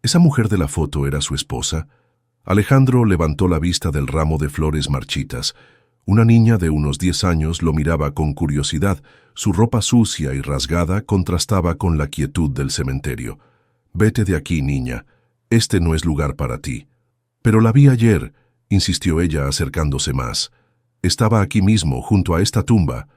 ¿Esa mujer de la foto era su esposa? Alejandro levantó la vista del ramo de flores marchitas. Una niña de unos 10 años lo miraba con curiosidad. Su ropa sucia y rasgada contrastaba con la quietud del cementerio. «Vete de aquí, niña. Este no es lugar para ti». «Pero la vi ayer», insistió ella acercándose más. «Estaba aquí mismo, junto a esta tumba».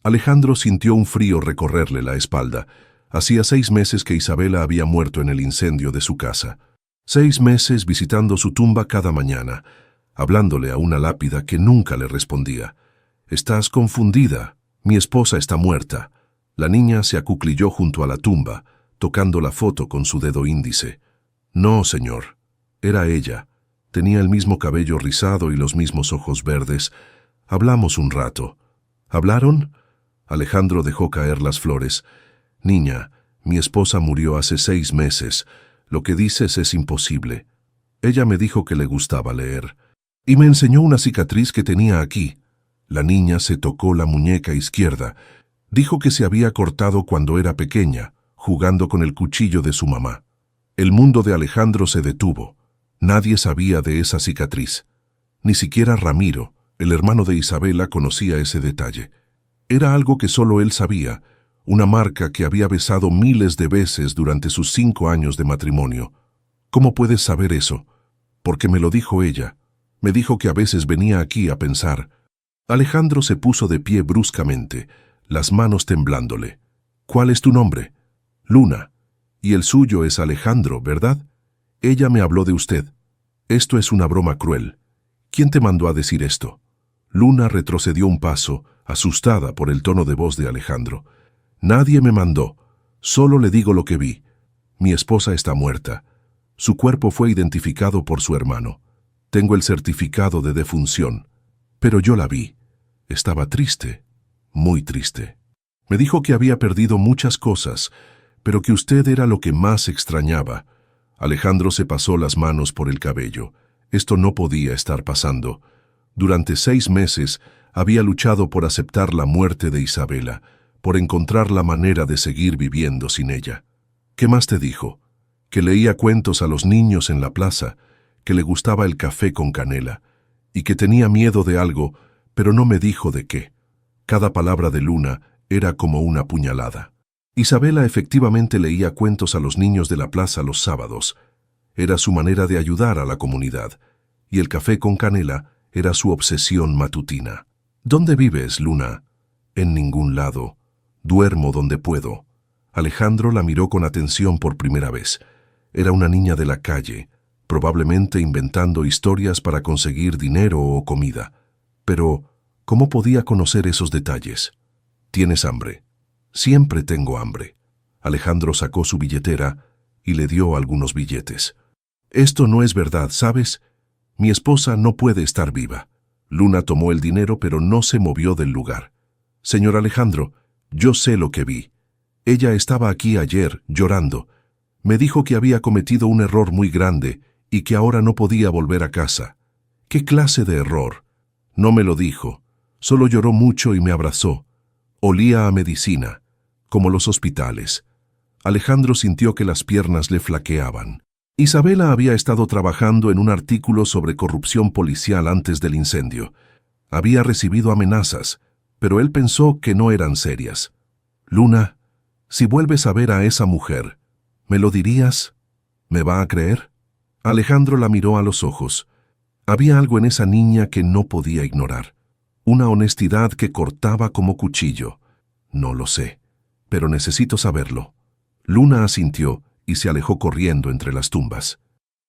Alejandro sintió un frío recorrerle la espalda. Hacía 6 meses que Isabela había muerto en el incendio de su casa. 6 meses visitando su tumba cada mañana, hablándole a una lápida que nunca le respondía. «Estás confundida. Mi esposa está muerta». La niña se acuclilló junto a la tumba, tocando la foto con su dedo índice. «No, señor. Era ella. Tenía el mismo cabello rizado y los mismos ojos verdes. Hablamos un rato». «¿Hablaron?» Alejandro dejó caer las flores. «Niña, mi esposa murió hace 6 meses. Lo que dices es imposible. Ella me dijo que le gustaba leer. Y me enseñó una cicatriz que tenía aquí». La niña se tocó la muñeca izquierda. Dijo que se había cortado cuando era pequeña, jugando con el cuchillo de su mamá. El mundo de Alejandro se detuvo. Nadie sabía de esa cicatriz. Ni siquiera Ramiro, el hermano de Isabela, conocía ese detalle. Era algo que solo él sabía, una marca que había besado miles de veces durante sus 5 años de matrimonio. «¿Cómo puedes saber eso?» «Porque me lo dijo ella. Me dijo que a veces venía aquí a pensar». Alejandro se puso de pie bruscamente, las manos temblándole. «¿Cuál es tu nombre?» «Luna. Y el suyo es Alejandro, ¿verdad? Ella me habló de usted. Esto es una broma cruel. ¿Quién te mandó a decir esto?» Luna retrocedió un paso, asustada por el tono de voz de Alejandro. «Nadie me mandó. Solo le digo lo que vi. Mi esposa está muerta. Su cuerpo fue identificado por su hermano. Tengo el certificado de defunción. Pero yo la vi. Estaba triste, muy triste. Me dijo que había perdido muchas cosas, pero que usted era lo que más extrañaba». Alejandro se pasó las manos por el cabello. Esto no podía estar pasando. Durante 6 meses había luchado por aceptar la muerte de Isabela, por encontrar la manera de seguir viviendo sin ella. «¿Qué más te dijo?» «Que leía cuentos a los niños en la plaza, que le gustaba el café con canela, y que tenía miedo de algo, pero no me dijo de qué». Cada palabra de Luna era como una puñalada. Isabela efectivamente leía cuentos a los niños de la plaza los sábados. Era su manera de ayudar a la comunidad, y el café con canela era su obsesión matutina. «¿Dónde vives, Luna?» «En ningún lado. Duermo donde puedo». Alejandro la miró con atención por primera vez. Era una niña de la calle, probablemente inventando historias para conseguir dinero o comida. Pero, ¿cómo podía conocer esos detalles? «¿Tienes hambre?» «Siempre tengo hambre». Alejandro sacó su billetera y le dio algunos billetes. «Esto no es verdad, ¿sabes? Mi esposa no puede estar viva». Luna tomó el dinero pero no se movió del lugar. «Señor Alejandro, yo sé lo que vi. Ella estaba aquí ayer, llorando. Me dijo que había cometido un error muy grande y que ahora no podía volver a casa». «¿Qué clase de error?» «No me lo dijo. Solo lloró mucho y me abrazó. Olía a medicina, como los hospitales». Alejandro sintió que las piernas le flaqueaban. Isabela había estado trabajando en un artículo sobre corrupción policial antes del incendio. Había recibido amenazas, pero él pensó que no eran serias. «Luna, si vuelves a ver a esa mujer, ¿me lo dirías? ¿Me va a creer?» Alejandro la miró a los ojos. Había algo en esa niña que no podía ignorar. Una honestidad que cortaba como cuchillo. «No lo sé, pero necesito saberlo». Luna asintió y se alejó corriendo entre las tumbas.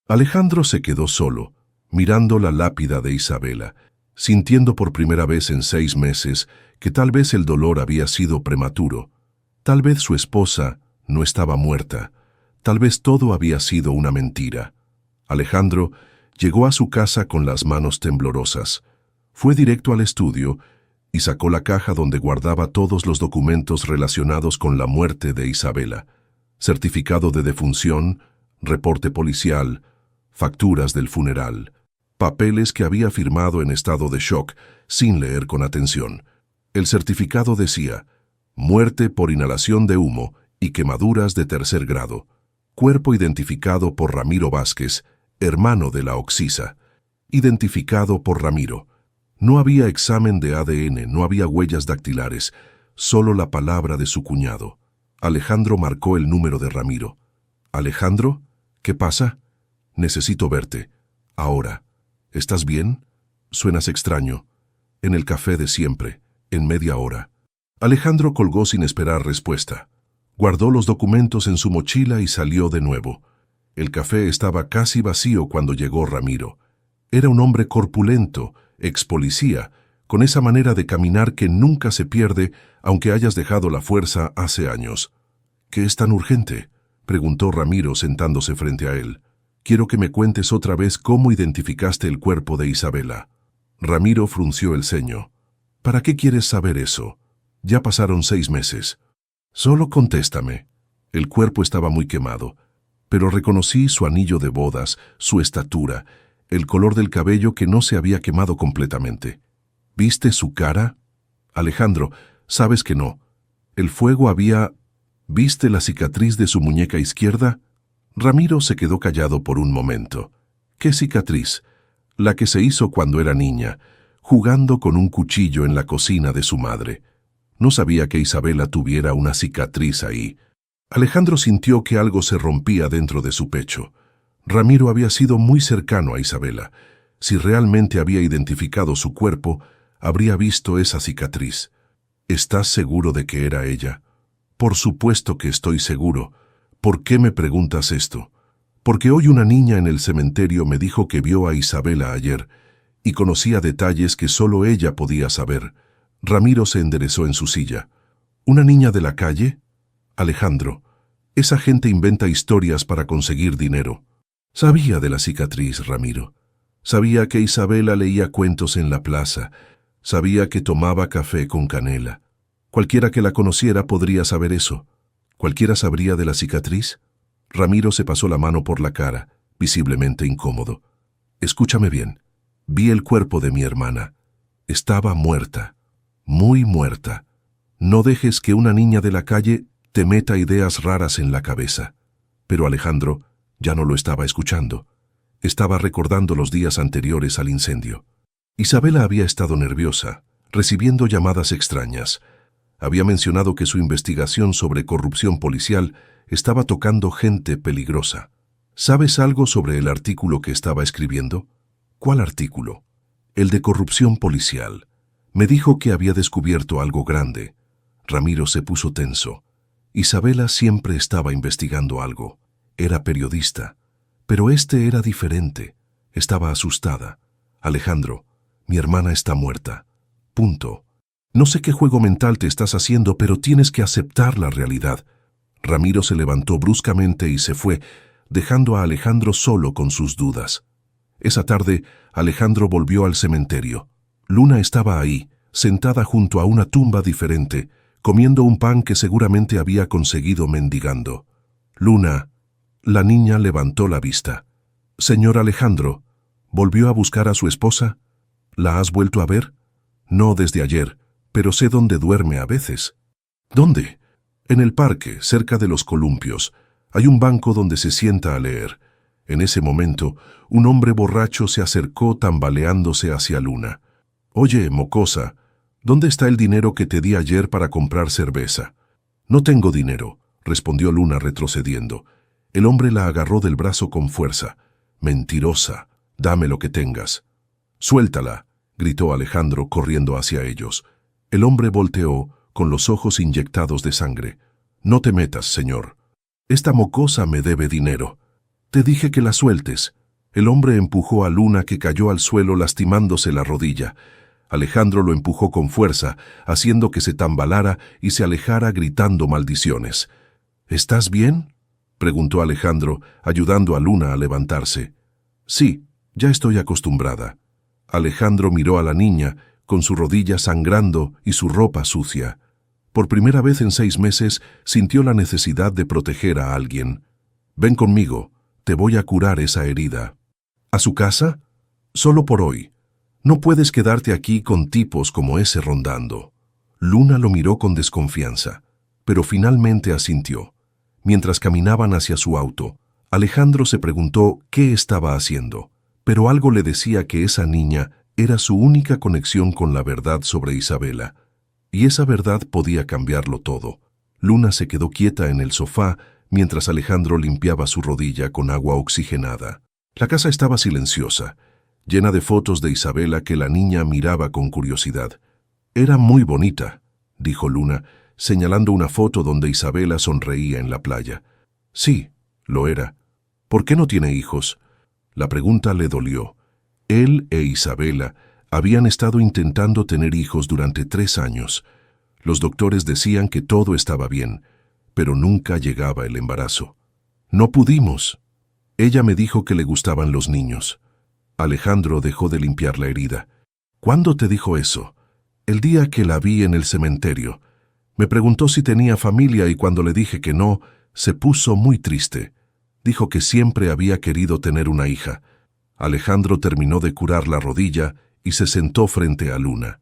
Alejandro se quedó solo, mirando la lápida de Isabela, sintiendo por primera vez en 6 meses que tal vez el dolor había sido prematuro. Tal vez su esposa no estaba muerta. Tal vez todo había sido una mentira. Alejandro llegó a su casa con las manos temblorosas. Fue directo al estudio y sacó la caja donde guardaba todos los documentos relacionados con la muerte de Isabela. Certificado de defunción, reporte policial, facturas del funeral, papeles que había firmado en estado de shock, sin leer con atención. El certificado decía: muerte por inhalación de humo y quemaduras de 3er grado. Cuerpo identificado por Ramiro Vázquez, hermano de la Oxisa. Identificado por Ramiro. No había examen de ADN, no había huellas dactilares, solo la palabra de su cuñado. Alejandro marcó el número de Ramiro. «Alejandro, ¿qué pasa? Necesito verte. Ahora. ¿Estás bien? Suenas extraño. En el café de siempre, en media hora». Alejandro colgó sin esperar respuesta. Guardó los documentos en su mochila y salió de nuevo. El café estaba casi vacío cuando llegó Ramiro. Era un hombre corpulento, ex policía, con esa manera de caminar que nunca se pierde aunque hayas dejado la fuerza hace años. «¿Qué es tan urgente?», preguntó Ramiro sentándose frente a él. «Quiero que me cuentes otra vez cómo identificaste el cuerpo de Isabela». Ramiro frunció el ceño. «¿Para qué quieres saber eso? Ya pasaron 6 meses. Solo contéstame». El cuerpo estaba muy quemado, pero reconocí su anillo de bodas, su estatura, el color del cabello que no se había quemado completamente. «¿Viste su cara?» «Alejandro, sabes que no. El fuego había... ¿Viste la cicatriz de su muñeca izquierda?» Ramiro se quedó callado por un momento. «¿Qué cicatriz?» «La que se hizo cuando era niña, jugando con un cuchillo en la cocina de su madre. No sabía que Isabela tuviera una cicatriz ahí». Alejandro sintió que algo se rompía dentro de su pecho. Ramiro había sido muy cercano a Isabela. Si realmente había identificado su cuerpo, habría visto esa cicatriz. «¿Estás seguro de que era ella?» «Por supuesto que estoy seguro. ¿Por qué me preguntas esto?» «Porque hoy una niña en el cementerio me dijo que vio a Isabela ayer y conocía detalles que solo ella podía saber». Ramiro se enderezó en su silla. «¿Una niña de la calle?» «Alejandro, esa gente inventa historias para conseguir dinero». Sabía de la cicatriz, Ramiro. Sabía que Isabela leía cuentos en la plaza. Sabía que tomaba café con canela. Cualquiera que la conociera podría saber eso. ¿Cualquiera sabría de la cicatriz? Ramiro se pasó la mano por la cara, visiblemente incómodo. «Escúchame bien. Vi el cuerpo de mi hermana. Estaba muerta. Muy muerta. No dejes que una niña de la calle te meta ideas raras en la cabeza». Pero Alejandro ya no lo estaba escuchando. Estaba recordando los días anteriores al incendio. Isabela había estado nerviosa, recibiendo llamadas extrañas. Había mencionado que su investigación sobre corrupción policial estaba tocando gente peligrosa. ¿Sabes algo sobre el artículo que estaba escribiendo? ¿Cuál artículo? El de corrupción policial. Me dijo que había descubierto algo grande. Ramiro se puso tenso. Isabela siempre estaba investigando algo. Era periodista. Pero este era diferente. Estaba asustada. «Alejandro, mi hermana está muerta. Punto. No sé qué juego mental te estás haciendo, pero tienes que aceptar la realidad». Ramiro se levantó bruscamente y se fue, dejando a Alejandro solo con sus dudas. Esa tarde, Alejandro volvió al cementerio. Luna estaba ahí, sentada junto a una tumba diferente, comiendo un pan que seguramente había conseguido mendigando. «Luna». La niña levantó la vista. «Señor Alejandro, ¿volvió a buscar a su esposa? ¿La has vuelto a ver?» «No desde ayer, pero sé dónde duerme a veces». «¿Dónde?» «En el parque, cerca de los columpios. Hay un banco donde se sienta a leer». En ese momento, un hombre borracho se acercó tambaleándose hacia Luna. «Oye, mocosa, ¿dónde está el dinero que te di ayer para comprar cerveza?» «No tengo dinero», respondió Luna retrocediendo. El hombre la agarró del brazo con fuerza. «Mentirosa, dame lo que tengas». «Suéltala», gritó Alejandro corriendo hacia ellos. El hombre volteó, con los ojos inyectados de sangre. «No te metas, señor. Esta mocosa me debe dinero». «Te dije que la sueltes». El hombre empujó a Luna, que cayó al suelo lastimándose la rodilla. Alejandro lo empujó con fuerza, haciendo que se tambalara y se alejara gritando maldiciones. «¿Estás bien?», preguntó Alejandro, ayudando a Luna a levantarse. «Sí, ya estoy acostumbrada». Alejandro miró a la niña, con su rodilla sangrando y su ropa sucia. Por primera vez en 6 meses sintió la necesidad de proteger a alguien. «Ven conmigo, te voy a curar esa herida». «¿A su casa?» «Solo por hoy. No puedes quedarte aquí con tipos como ese rondando». Luna lo miró con desconfianza, pero finalmente asintió. Mientras caminaban hacia su auto, Alejandro se preguntó qué estaba haciendo, pero algo le decía que esa niña era su única conexión con la verdad sobre Isabela, y esa verdad podía cambiarlo todo. Luna se quedó quieta en el sofá mientras Alejandro limpiaba su rodilla con agua oxigenada. La casa estaba silenciosa, llena de fotos de Isabela que la niña miraba con curiosidad. «Era muy bonita», dijo Luna, señalando una foto donde Isabela sonreía en la playa. «Sí, lo era. ¿Por qué no tiene hijos?». La pregunta le dolió. Él e Isabela habían estado intentando tener hijos durante 3 años. Los doctores decían que todo estaba bien, pero nunca llegaba el embarazo. «No pudimos». Ella me dijo que le gustaban los niños. Alejandro dejó de limpiar la herida. «¿Cuándo te dijo eso?» «El día que la vi en el cementerio. Me preguntó si tenía familia y cuando le dije que no, se puso muy triste. Dijo que siempre había querido tener una hija». Alejandro terminó de curar la rodilla y se sentó frente a Luna.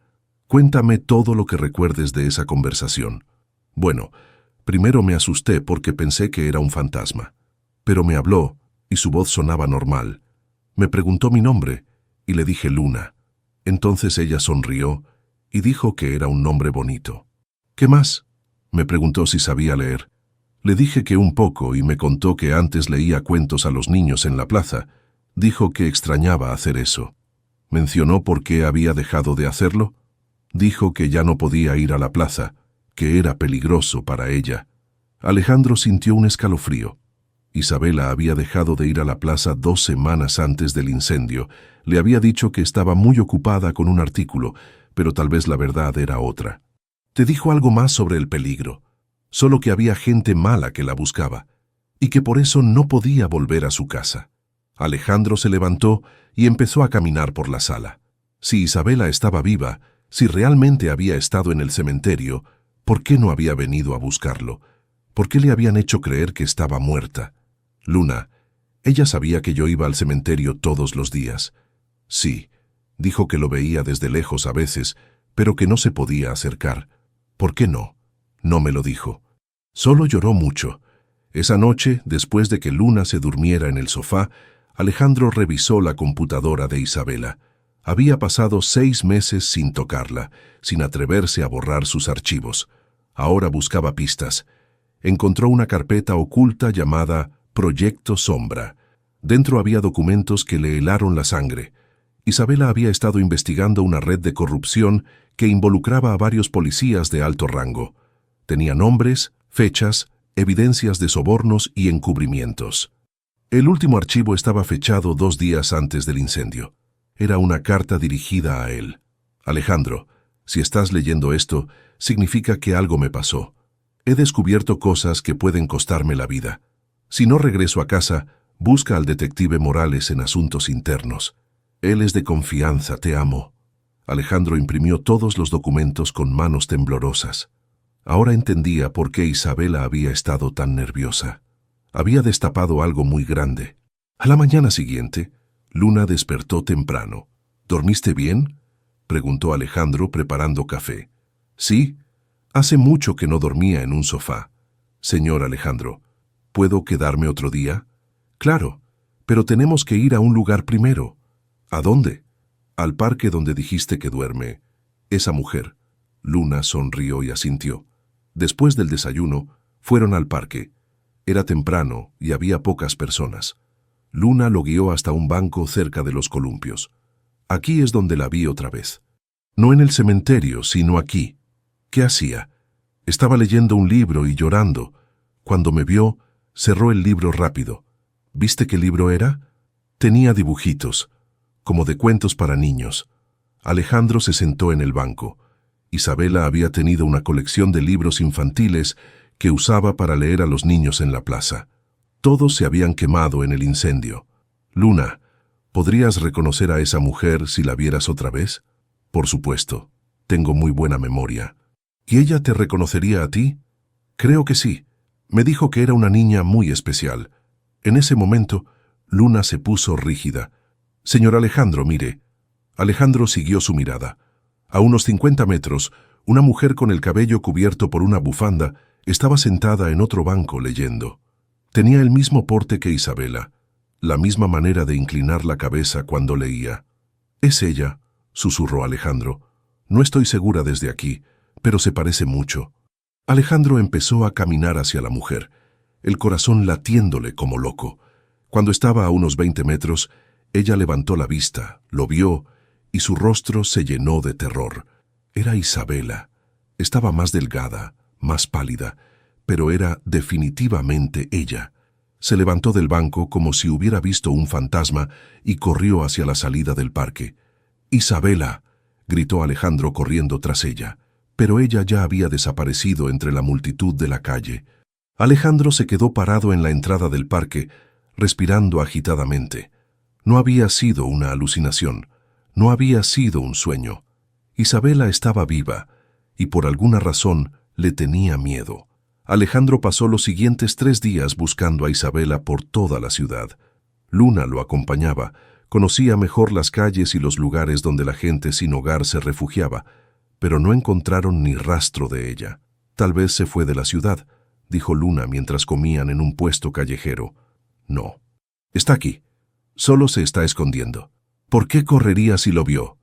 «Cuéntame todo lo que recuerdes de esa conversación». «Bueno, primero me asusté porque pensé que era un fantasma. Pero me habló y su voz sonaba normal. Me preguntó mi nombre y le dije Luna. Entonces ella sonrió y dijo que era un nombre bonito». «¿Qué más?». Me preguntó si sabía leer. Le dije que un poco y me contó que antes leía cuentos a los niños en la plaza. Dijo que extrañaba hacer eso. ¿Mencionó por qué había dejado de hacerlo? Dijo que ya no podía ir a la plaza, que era peligroso para ella. Alejandro sintió un escalofrío. Isabela había dejado de ir a la plaza 2 semanas antes del incendio. Le había dicho que estaba muy ocupada con un artículo, pero tal vez la verdad era otra. «¿Te dijo algo más sobre el peligro?» «Solo que había gente mala que la buscaba, y que por eso no podía volver a su casa». Alejandro se levantó y empezó a caminar por la sala. Si Isabela estaba viva, si realmente había estado en el cementerio, ¿por qué no había venido a buscarlo? ¿Por qué le habían hecho creer que estaba muerta? «Luna, ella sabía que yo iba al cementerio todos los días». «Sí», dijo que lo veía desde lejos a veces, pero que no se podía acercar. «¿Por qué no?». «No me lo dijo. Solo lloró mucho». Esa noche, después de que Luna se durmiera en el sofá, Alejandro revisó la computadora de Isabela. Había pasado 6 meses sin tocarla, sin atreverse a borrar sus archivos. Ahora buscaba pistas. Encontró una carpeta oculta llamada Proyecto Sombra. Dentro había documentos que le helaron la sangre. Isabela había estado investigando una red de corrupción que involucraba a varios policías de alto rango. Tenía nombres, fechas, evidencias de sobornos y encubrimientos. El último archivo estaba fechado 2 días antes del incendio. Era una carta dirigida a él. «Alejandro, si estás leyendo esto, significa que algo me pasó. He descubierto cosas que pueden costarme la vida. Si no regreso a casa, busca al detective Morales en asuntos internos. Él es de confianza, te amo». Alejandro imprimió todos los documentos con manos temblorosas. Ahora entendía por qué Isabela había estado tan nerviosa. Había destapado algo muy grande. A la mañana siguiente, Luna despertó temprano. «¿Dormiste bien?», preguntó Alejandro preparando café. «Sí, hace mucho que no dormía en un sofá». «Señor Alejandro, ¿puedo quedarme otro día?». «Claro, pero tenemos que ir a un lugar primero». «¿A dónde?». «Al parque donde dijiste que duerme esa mujer». Luna sonrió y asintió. Después del desayuno, fueron al parque. Era temprano y había pocas personas. Luna lo guió hasta un banco cerca de los columpios. «Aquí es donde la vi otra vez». «No en el cementerio, sino aquí». «¿Qué hacía?». «Estaba leyendo un libro y llorando. Cuando me vio, cerró el libro rápido». «¿Viste qué libro era?». «Tenía dibujitos, como de cuentos para niños». Alejandro se sentó en el banco. Isabela había tenido una colección de libros infantiles que usaba para leer a los niños en la plaza. Todos se habían quemado en el incendio. «Luna, ¿podrías reconocer a esa mujer si la vieras otra vez?». «Por supuesto, tengo muy buena memoria». «¿Y ella te reconocería a ti?». «Creo que sí. Me dijo que era una niña muy especial». En ese momento, Luna se puso rígida. «Señor Alejandro, mire». Alejandro siguió su mirada. A unos 50 metros, una mujer con el cabello cubierto por una bufanda Estaba sentada en otro banco leyendo. Tenía el mismo porte que Isabela, la misma manera de inclinar la cabeza cuando leía. «Es ella», susurró Alejandro. «No estoy segura desde aquí, pero se parece mucho». Alejandro empezó a caminar hacia la mujer, el corazón latiéndole como loco. Cuando estaba a unos 20 metros, ella levantó la vista, lo vio, y su rostro se llenó de terror. Era Isabela. Estaba más delgada, más pálida, pero era definitivamente ella. Se levantó del banco como si hubiera visto un fantasma y corrió hacia la salida del parque. «¡Isabela!», gritó Alejandro corriendo tras ella, pero ella ya había desaparecido entre la multitud de la calle. Alejandro se quedó parado en la entrada del parque, respirando agitadamente. No había sido una alucinación, no había sido un sueño. Isabela estaba viva, y por alguna razón le tenía miedo. Alejandro pasó los siguientes 3 días buscando a Isabela por toda la ciudad. Luna lo acompañaba, conocía mejor las calles y los lugares donde la gente sin hogar se refugiaba, pero no encontraron ni rastro de ella. «Tal vez se fue de la ciudad», dijo Luna mientras comían en un puesto callejero. «No. Está aquí. Solo se está escondiendo. ¿Por qué correría si lo vio?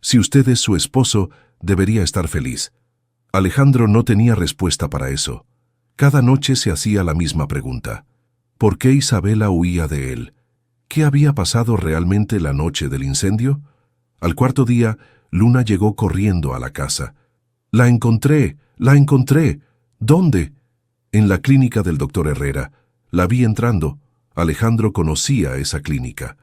Si usted es su esposo, debería estar feliz». Alejandro no tenía respuesta para eso. Cada noche se hacía la misma pregunta. ¿Por qué Isabela huía de él? ¿Qué había pasado realmente la noche del incendio? Al cuarto día, Luna llegó corriendo a la casa. «La encontré, la encontré. ¿Dónde?» «En la clínica del doctor Herrera. La vi entrando». Alejandro conocía esa clínica.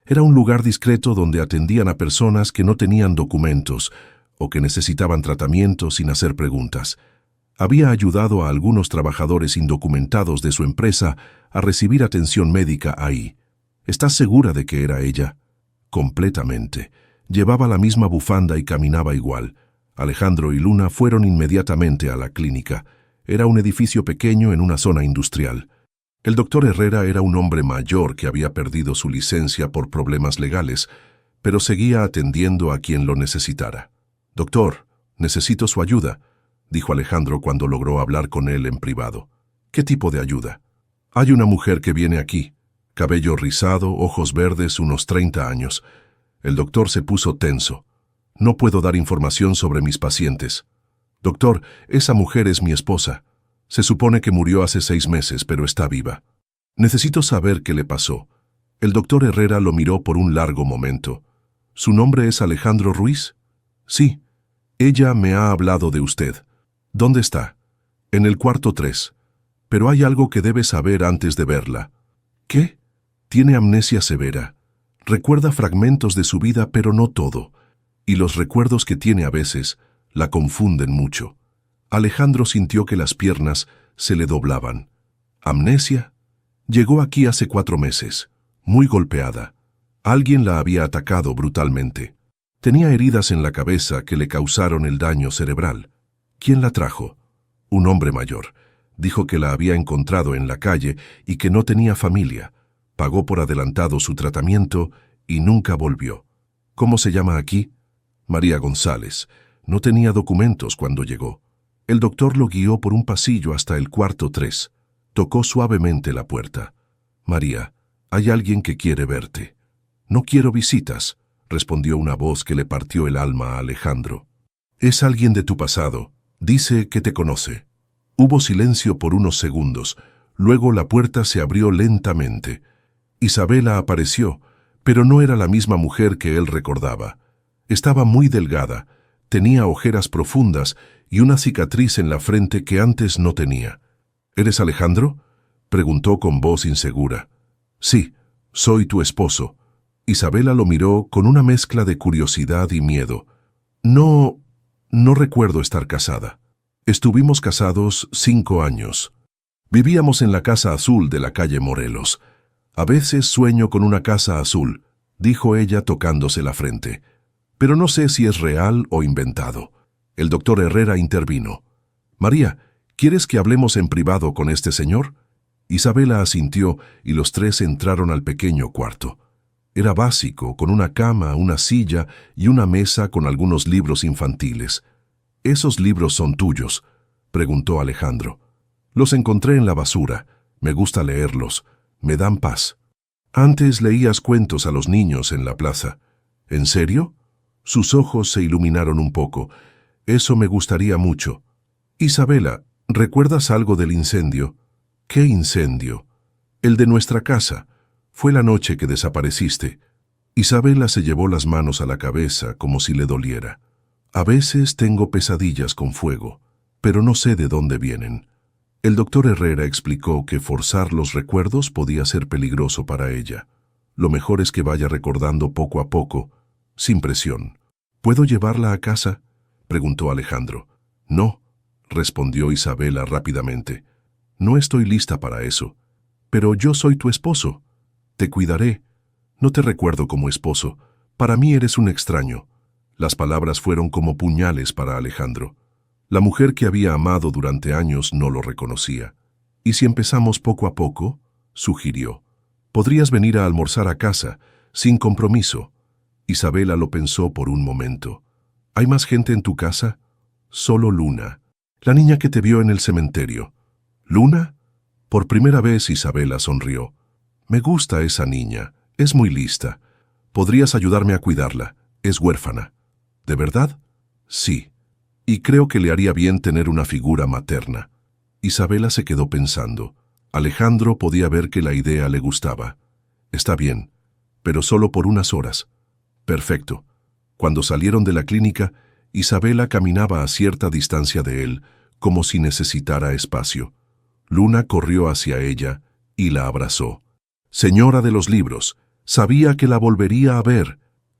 Era un lugar discreto donde atendían a personas que no tenían documentos o que necesitaban tratamiento sin hacer preguntas. Había ayudado a algunos trabajadores indocumentados de su empresa a recibir atención médica ahí. ¿Estás segura de que era ella? Completamente. Llevaba la misma bufanda y caminaba igual. Alejandro y Luna fueron inmediatamente a la clínica. Era un edificio pequeño en una zona industrial. El doctor Herrera era un hombre mayor que había perdido su licencia por problemas legales, pero seguía atendiendo a quien lo necesitara. «Doctor, necesito su ayuda», dijo Alejandro cuando logró hablar con él en privado. «¿Qué tipo de ayuda?» «Hay una mujer que viene aquí. Cabello rizado, ojos verdes, unos 30 años. El doctor se puso tenso. «No puedo dar información sobre mis pacientes». «Doctor, esa mujer es mi esposa. Se supone que murió hace 6 meses, pero está viva. Necesito saber qué le pasó». El doctor Herrera lo miró por un largo momento. «¿Su nombre es Alejandro Ruiz?» «Sí. Ella me ha hablado de usted». «¿Dónde está?» «En el cuarto 3. Pero hay algo que debe saber antes de verla». «¿Qué?» «Tiene amnesia severa. Recuerda fragmentos de su vida, pero no todo. Y los recuerdos que tiene a veces la confunden mucho». Alejandro sintió que las piernas se le doblaban. ¿Amnesia? Llegó aquí hace 4 meses, muy golpeada. Alguien la había atacado brutalmente. Tenía heridas en la cabeza que le causaron el daño cerebral. ¿Quién la trajo? Un hombre mayor. Dijo que la había encontrado en la calle y que no tenía familia. Pagó por adelantado su tratamiento y nunca volvió. ¿Cómo se llama aquí? María González. No tenía documentos cuando llegó. El doctor lo guió por un pasillo hasta el cuarto 3. Tocó suavemente la puerta. «María, hay alguien que quiere verte». «No quiero visitas», respondió una voz que le partió el alma a Alejandro. «Es alguien de tu pasado. Dice que te conoce». Hubo silencio por unos segundos. Luego la puerta se abrió lentamente. Isabela apareció, pero no era la misma mujer que él recordaba. Estaba muy delgada, tenía ojeras profundas y una cicatriz en la frente que antes no tenía. «¿Eres Alejandro?», preguntó con voz insegura. «Sí, soy tu esposo». Isabela lo miró con una mezcla de curiosidad y miedo. No recuerdo estar casada. Estuvimos casados 5 años. Vivíamos en la Casa Azul de la calle Morelos. A veces sueño con una casa azul», dijo ella tocándose la frente. «Pero no sé si es real o inventado». El doctor Herrera intervino. «María, ¿quieres que hablemos en privado con este señor?». Isabela asintió y los 3 entraron al pequeño cuarto. Era básico, con una cama, una silla y una mesa con algunos libros infantiles. «¿Esos libros son tuyos?», preguntó Alejandro. Los encontré en la basura. Me gusta leerlos. Me dan paz. Antes leías cuentos a los niños en la plaza. ¿En serio? Sus ojos se iluminaron un poco. Eso me gustaría mucho. Isabela, ¿recuerdas algo del incendio? ¿Qué incendio? El de nuestra casa. Fue la noche que desapareciste. Isabela se llevó las manos a la cabeza como si le doliera. A veces tengo pesadillas con fuego, pero no sé de dónde vienen. El doctor Herrera explicó que forzar los recuerdos podía ser peligroso para ella. Lo mejor es que vaya recordando poco a poco, sin presión. ¿Puedo llevarla a casa?, preguntó Alejandro. No, respondió Isabela rápidamente. No estoy lista para eso. Pero yo soy tu esposo. Te cuidaré. No te recuerdo como esposo. Para mí eres un extraño. Las palabras fueron como puñales para Alejandro. La mujer que había amado durante años no lo reconocía. ¿Y si empezamos poco a poco?, sugirió. Podrías venir a almorzar a casa, sin compromiso. Isabela lo pensó por un momento. ¿Hay más gente en tu casa? Solo Luna, la niña que te vio en el cementerio. ¿Luna? Por primera vez Isabela sonrió. Me gusta esa niña, es muy lista. Podrías ayudarme a cuidarla, es huérfana. ¿De verdad? Sí. Y creo que le haría bien tener una figura materna. Isabela se quedó pensando. Alejandro podía ver que la idea le gustaba. Está bien, pero solo por unas horas. Perfecto. Cuando salieron de la clínica, Isabela caminaba a cierta distancia de él, como si necesitara espacio. Luna corrió hacia ella y la abrazó. Señora de los libros, sabía que la volvería a ver.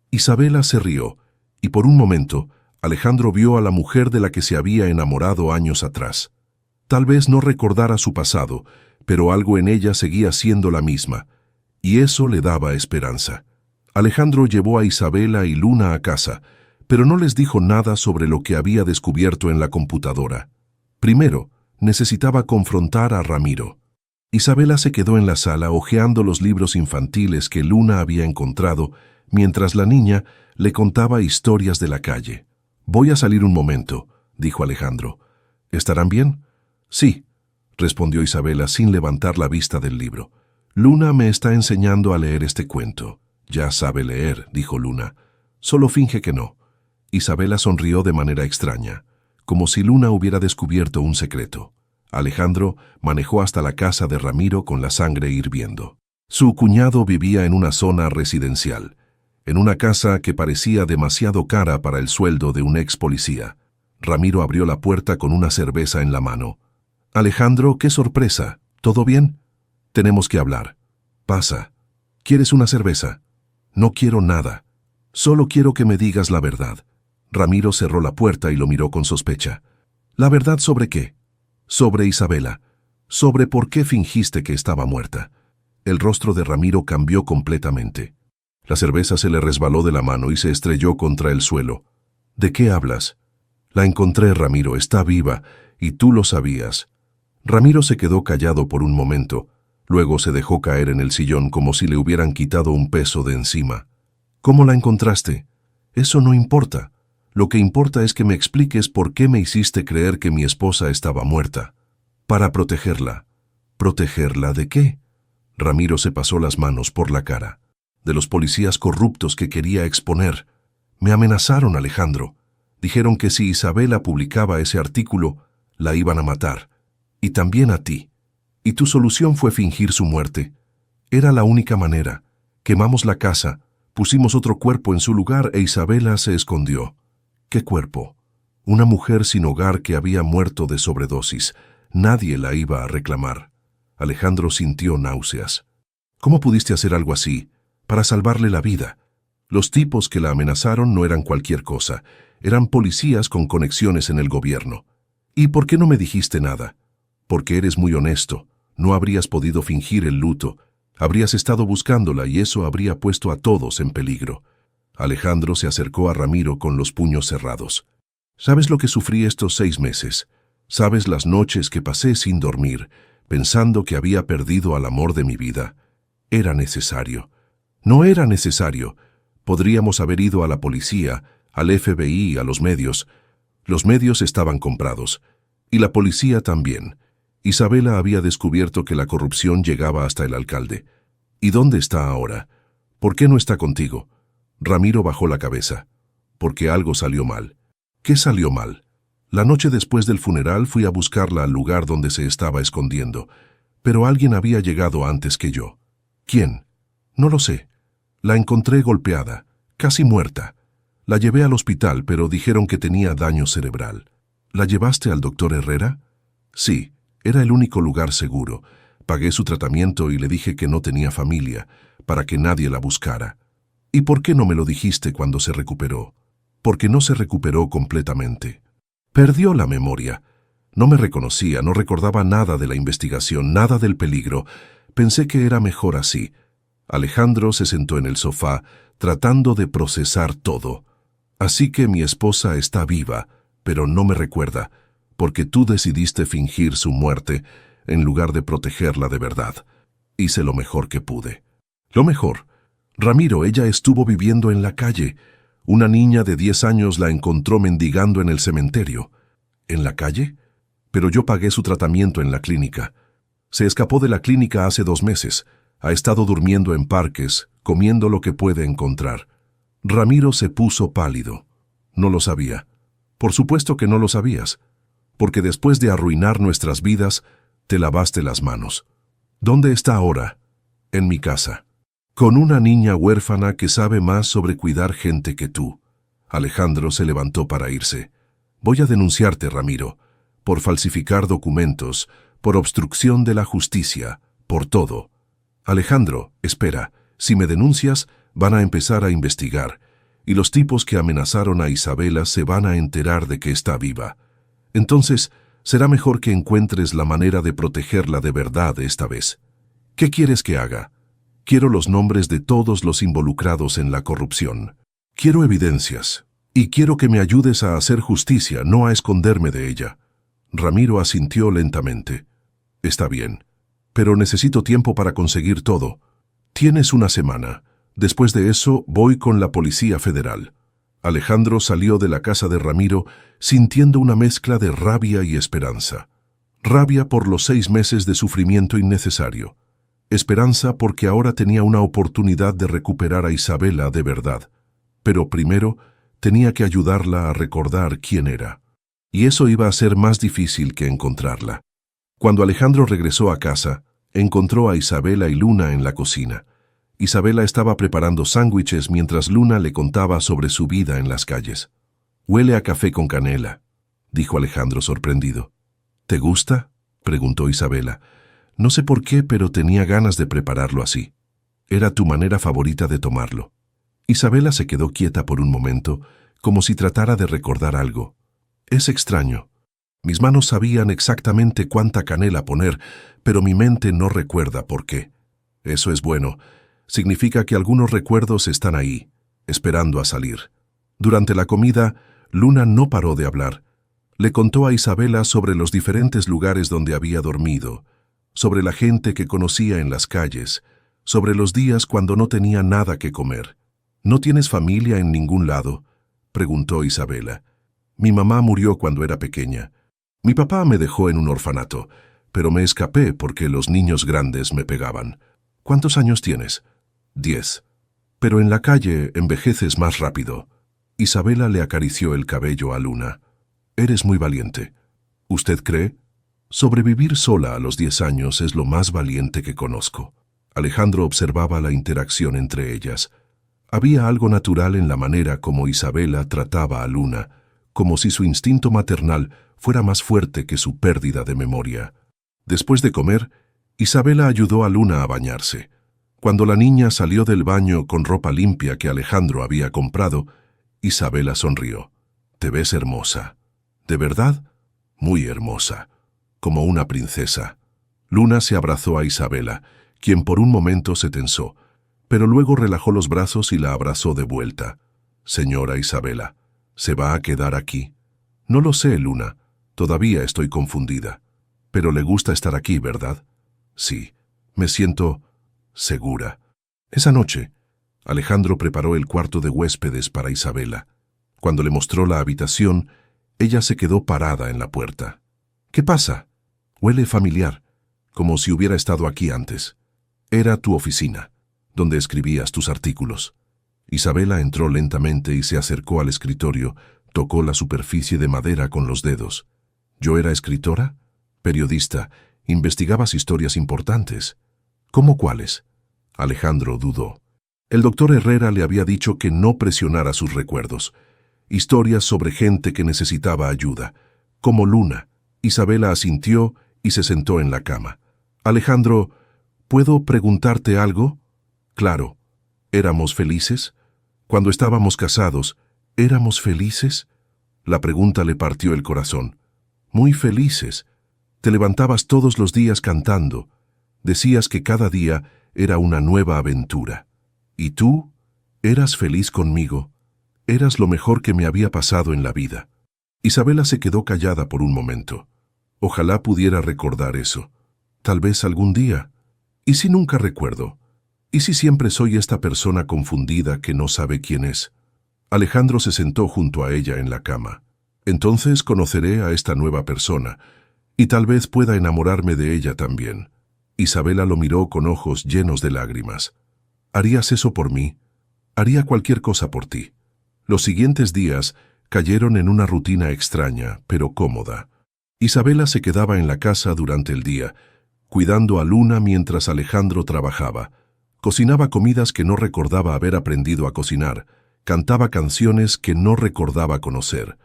Isabela se rió, y por un momento, Alejandro vio a la mujer de la que se había enamorado años atrás. Tal vez no recordara su pasado, pero algo en ella seguía siendo la misma, y eso le daba esperanza. Alejandro llevó a Isabela y Luna a casa, pero no les dijo nada sobre lo que había descubierto en la computadora. Primero, necesitaba confrontar a Ramiro. Isabela se quedó en la sala hojeando los libros infantiles que Luna había encontrado, mientras la niña le contaba historias de la calle. «Voy a salir un momento», dijo Alejandro. «¿Estarán bien?» «Sí», respondió Isabela sin levantar la vista del libro. «Luna me está enseñando a leer este cuento». «Ya sabe leer», dijo Luna. «Solo finge que no». Isabela sonrió de manera extraña, como si Luna hubiera descubierto un secreto. Alejandro manejó hasta la casa de Ramiro con la sangre hirviendo. Su cuñado vivía en una zona residencial, en una casa que parecía demasiado cara para el sueldo de un ex policía. Ramiro abrió la puerta con una cerveza en la mano. «Alejandro, qué sorpresa. ¿Todo bien?» «Tenemos que hablar». «Pasa. ¿Quieres una cerveza?» «No quiero nada. Solo quiero que me digas la verdad». Ramiro cerró la puerta y lo miró con sospecha. «¿La verdad sobre qué?» «Sobre Isabela. Sobre por qué fingiste que estaba muerta». El rostro de Ramiro cambió completamente. La cerveza se le resbaló de la mano y se estrelló contra el suelo. «¿De qué hablas?» «La encontré, Ramiro, está viva, y tú lo sabías». Ramiro se quedó callado por un momento, luego se dejó caer en el sillón como si le hubieran quitado un peso de encima. «¿Cómo la encontraste?» «Eso no importa. Lo que importa es que me expliques por qué me hiciste creer que mi esposa estaba muerta». «Para protegerla». «¿Protegerla de qué?» Ramiro se pasó las manos por la cara. «De los policías corruptos que quería exponer. Me amenazaron, Alejandro. Dijeron que si Isabela publicaba ese artículo, la iban a matar. Y también a ti. Y tu solución fue fingir su muerte. Era la única manera. Quemamos la casa, pusimos otro cuerpo en su lugar e Isabela se escondió». «¿Qué cuerpo?» «Una mujer sin hogar que había muerto de sobredosis. Nadie la iba a reclamar». Alejandro sintió náuseas. «¿Cómo pudiste hacer algo así? Para salvarle la vida». Los tipos que la amenazaron no eran cualquier cosa. Eran policías con conexiones en el gobierno. «¿Y por qué no me dijiste nada?» «Porque eres muy honesto. No habrías podido fingir el luto. Habrías estado buscándola y eso habría puesto a todos en peligro». Alejandro se acercó a Ramiro con los puños cerrados. «¿Sabes lo que sufrí estos 6 meses? ¿Sabes las noches que pasé sin dormir, pensando que había perdido al amor de mi vida? Era necesario». «No era necesario. Podríamos haber ido a la policía, al FBI, a los medios. Los medios estaban comprados. Y la policía también. Isabela había descubierto que la corrupción llegaba hasta el alcalde. ¿Y dónde está ahora? ¿Por qué no está contigo? Ramiro bajó la cabeza. Porque algo salió mal. ¿Qué salió mal? La noche después del funeral fui a buscarla al lugar donde se estaba escondiendo, pero alguien había llegado antes que yo. ¿Quién? No lo sé. La encontré golpeada, casi muerta. La llevé al hospital, pero dijeron que tenía daño cerebral. ¿La llevaste al doctor Herrera? Sí, era el único lugar seguro. Pagué su tratamiento y le dije que no tenía familia, para que nadie la buscara. ¿Y por qué no me lo dijiste cuando se recuperó? Porque no se recuperó completamente. Perdió la memoria. No me reconocía, no recordaba nada de la investigación, nada del peligro. Pensé que era mejor así. Alejandro se sentó en el sofá, tratando de procesar todo. Así que mi esposa está viva, pero no me recuerda, porque tú decidiste fingir su muerte en lugar de protegerla de verdad. Hice lo mejor que pude. Lo mejor. Ramiro, ella estuvo viviendo en la calle. Una niña de 10 años la encontró mendigando en el cementerio. ¿En la calle? Pero yo pagué su tratamiento en la clínica. Se escapó de la clínica hace 2 meses. Ha estado durmiendo en parques, comiendo lo que puede encontrar. Ramiro se puso pálido. No lo sabía. Por supuesto que no lo sabías, porque después de arruinar nuestras vidas, te lavaste las manos. ¿Dónde está ahora? En mi casa. Con una niña huérfana que sabe más sobre cuidar gente que tú. Alejandro se levantó para irse. Voy a denunciarte, Ramiro, por falsificar documentos, por obstrucción de la justicia, por todo. Alejandro, espera, si me denuncias, van a empezar a investigar, y los tipos que amenazaron a Isabela se van a enterar de que está viva. Entonces, será mejor que encuentres la manera de protegerla de verdad esta vez. ¿Qué quieres que haga? Quiero los nombres de todos los involucrados en la corrupción. Quiero evidencias, y quiero que me ayudes a hacer justicia, no a esconderme de ella. Ramiro asintió lentamente. Está bien, pero necesito tiempo para conseguir todo. Tienes una semana. Después de eso, voy con la Policía Federal. Alejandro salió de la casa de Ramiro sintiendo una mezcla de rabia y esperanza. Rabia por los 6 meses de sufrimiento innecesario. Esperanza porque ahora tenía una oportunidad de recuperar a Isabela de verdad. Pero primero, tenía que ayudarla a recordar quién era. Y eso iba a ser más difícil que encontrarla. Cuando Alejandro regresó a casa, encontró a Isabela y Luna en la cocina. Isabela estaba preparando sándwiches mientras Luna le contaba sobre su vida en las calles. «Huele a café con canela», dijo Alejandro sorprendido. «¿Te gusta?», preguntó Isabela. «No sé por qué, pero tenía ganas de prepararlo así. Era tu manera favorita de tomarlo». Isabela se quedó quieta por un momento, como si tratara de recordar algo. «Es extraño. Mis manos sabían exactamente cuánta canela poner, pero mi mente no recuerda por qué. Eso es bueno. Significa que algunos recuerdos están ahí, esperando a salir». Durante la comida, Luna no paró de hablar. Le contó a Isabela sobre los diferentes lugares donde había dormido, sobre la gente que conocía en las calles, sobre los días cuando no tenía nada que comer. «¿No tienes familia en ningún lado?», preguntó Isabela. «Mi mamá murió cuando era pequeña. Mi papá me dejó en un orfanato, pero me escapé porque los niños grandes me pegaban. ¿Cuántos años tienes?» 10. «Pero en la calle envejeces más rápido». Isabela le acarició el cabello a Luna. «Eres muy valiente». «¿Usted cree? Sobrevivir sola a los 10 años es lo más valiente que conozco». Alejandro observaba la interacción entre ellas. Había algo natural en la manera como Isabela trataba a Luna, como si su instinto maternal fuera más fuerte que su pérdida de memoria. Después de comer, Isabela ayudó a Luna a bañarse. Cuando la niña salió del baño con ropa limpia que Alejandro había comprado, Isabela sonrió. «Te ves hermosa». «¿De verdad?» «Muy hermosa. Como una princesa». Luna se abrazó a Isabela, quien por un momento se tensó, pero luego relajó los brazos y la abrazó de vuelta. «Señora Isabela, ¿se va a quedar aquí?» «No lo sé, Luna. Todavía estoy confundida. Pero le gusta estar aquí, ¿verdad?» «Sí. Me siento segura». Esa noche, Alejandro preparó el cuarto de huéspedes para Isabela. Cuando le mostró la habitación, ella se quedó parada en la puerta. «¿Qué pasa? Huele familiar, como si hubiera estado aquí antes. Era tu oficina, donde escribías tus artículos. Isabela entró lentamente y se acercó al escritorio, tocó la superficie de madera con los dedos. ¿Yo era escritora? Periodista. Investigabas historias importantes. ¿Cómo cuáles? Alejandro dudó. El doctor Herrera le había dicho que no presionara sus recuerdos. Historias sobre gente que necesitaba ayuda, como Luna. Isabela asintió y se sentó en la cama. Alejandro, ¿puedo preguntarte algo? Claro. ¿Éramos felices? Cuando estábamos casados, ¿éramos felices? La pregunta le partió el corazón. Muy felices. Te levantabas todos los días cantando. Decías que cada día era una nueva aventura. ¿Y tú? ¿Eras feliz conmigo? Eras lo mejor que me había pasado en la vida. Isabela se quedó callada por un momento. Ojalá pudiera recordar eso. Tal vez algún día. ¿Y si nunca recuerdo? ¿Y si siempre soy esta persona confundida que no sabe quién es? Alejandro se sentó junto a ella en la cama. Entonces conoceré a esta nueva persona, y tal vez pueda enamorarme de ella también. Isabela lo miró con ojos llenos de lágrimas. ¿Harías eso por mí? Haría cualquier cosa por ti. Los siguientes días cayeron en una rutina extraña, pero cómoda. Isabela se quedaba en la casa durante el día, cuidando a Luna mientras Alejandro trabajaba. Cocinaba comidas que no recordaba haber aprendido a cocinar, cantaba canciones que no recordaba conocer.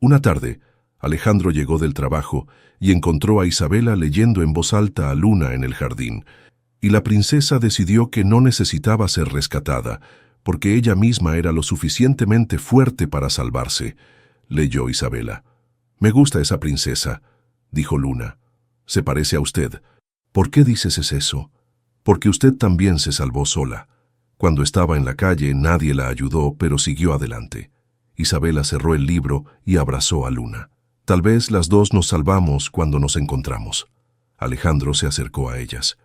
Una tarde, Alejandro llegó del trabajo y encontró a Isabela leyendo en voz alta a Luna en el jardín, y la princesa decidió que no necesitaba ser rescatada, porque ella misma era lo suficientemente fuerte para salvarse. Leyó Isabela. «Me gusta esa princesa», dijo Luna. «Se parece a usted». «¿Por qué dices eso?» «Porque usted también se salvó sola. Cuando estaba en la calle nadie la ayudó, pero siguió adelante». Isabela cerró el libro y abrazó a Luna. «Tal vez las dos nos salvamos cuando nos encontramos». Alejandro se acercó a ellas.